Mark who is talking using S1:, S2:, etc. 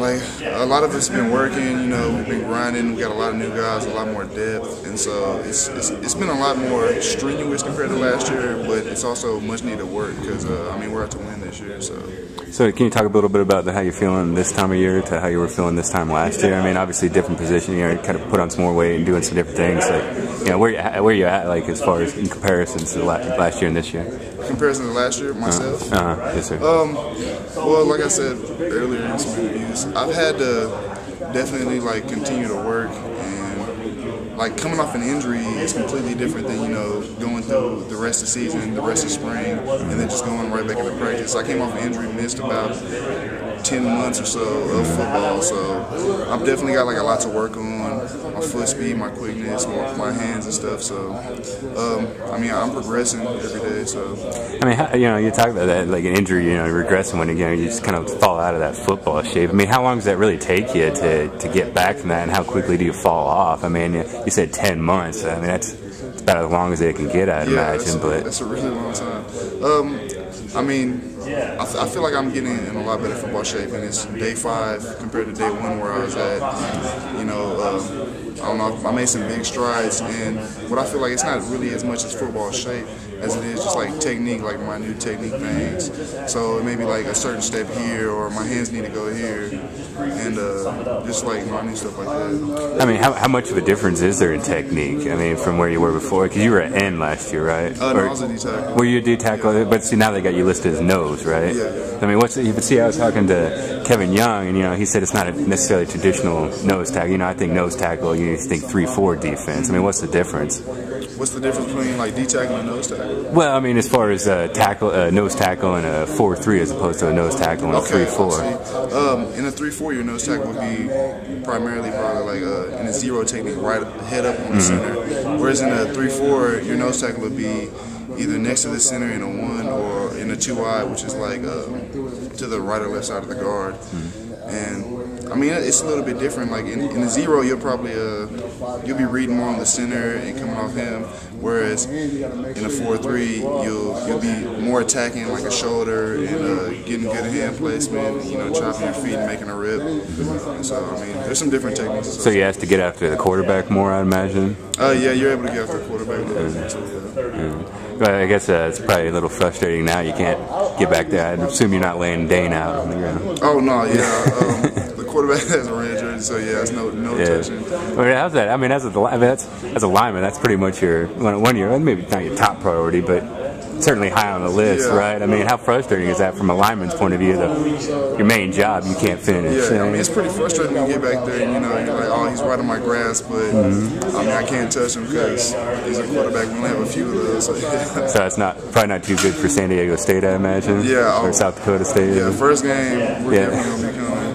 S1: Like, a lot of it's been working, you know, we've been grinding, we got a lot of new guys, a lot more depth, and so it's been a lot more strenuous compared to last year, but it's also much needed work because, I mean, we're out to win this year, so.
S2: So can you talk a little bit about how you're feeling this time of year to how you were feeling this time last year? I mean, obviously different position, you know, you kind of put on some more weight and doing some different things. Like, you know, where you at, like, as far as in comparison to last year and this year?
S1: Comparison to last year, myself?
S2: Yes, sir.
S1: Well, like I said earlier in some interviews, I've had to definitely, like, continue to work, and, like, coming off an injury is completely different than, you know, going through the rest of the season, the rest of spring, and then just going right back into practice. I came off an injury, missed about 10 months or so of football, so I've definitely got, like, a lot to work on, my foot speed, my quickness, my hands and stuff, so, I mean, I'm progressing every day, so.
S2: I mean, you know, you talk about that, like an injury, you know, regressing when, you know, you just kind of fall out of that football shape. I mean, how long does that really take you to get back from that, and how quickly do you fall off? I mean, you said 10 months. I mean, that's about as long as they can get, I'd imagine.
S1: That's a really long time. I mean, I feel like I'm getting in a lot better football shape, and it's day 5 compared to day 1 where I was at. You know, I don't know, I made some big strides, and what I feel like it's not really as much as football shape as it is just like technique, like my new technique things. So it may be like a certain step here, or my hands need to go here, and just like my new stuff like that.
S2: I mean, how much of a difference is there in technique? I mean, from where you were before? Because you were at end last year, right?
S1: No, I was a D tackle.
S2: Were you a D tackle? Yeah. But see, now they got you listed as nose, right?
S1: Yeah.
S2: I mean, but see, I was talking to Kevin Young, and, you know, he said it's not necessarily traditional nose tackle. You know, I think nose tackle, you think 3-4 defense. I mean, what's the difference?
S1: What's the difference between, like, D tackle and nose tackle?
S2: Well, I mean, as far as nose tackle and a 4-3 as opposed to a nose tackle and a 3-4.
S1: In a 3-4, your nose tackle would be primarily probably like in a zero technique, right head up on the center. Whereas in a 3-4, your nose tackle would be either next to the center in a 1 or in a 2-eye, which is like to the right or left side of the guard. And I mean, it's a little bit different. Like in a 0, you'll probably you'll be reading more on the center and coming off him. Whereas in a 4-3, you'll be more attacking like a shoulder and getting good hand placement. You know, chopping your feet and making a rip. And so I mean, there's some different techniques.
S2: So you have to get after the quarterback more, I imagine.
S1: Yeah, you're able to get after the quarterback a little bit too.
S2: Well, I guess it's probably a little frustrating now. You can't get back there. I'd assume you're not laying Dane out on the ground.
S1: Oh no, yeah. The quarterback has a red jersey, so yeah, it's no touching.
S2: I mean, how's that? I mean, as a lineman, that's pretty much your one of your, maybe not your top priority, but certainly high on the list, right? I mean, how frustrating is that from a lineman's point of view? Your main job you can't finish.
S1: Yeah, I mean, it's pretty frustrating when you get back there and, you know, you're like, oh, he's right on my grasp, but I mean, I can't touch him because he's a quarterback. We only have a few of those. So,
S2: so it's probably not too good for San Diego State, I imagine.
S1: Yeah.
S2: Or South Dakota State.
S1: Yeah, first game, we're definitely going to be coming.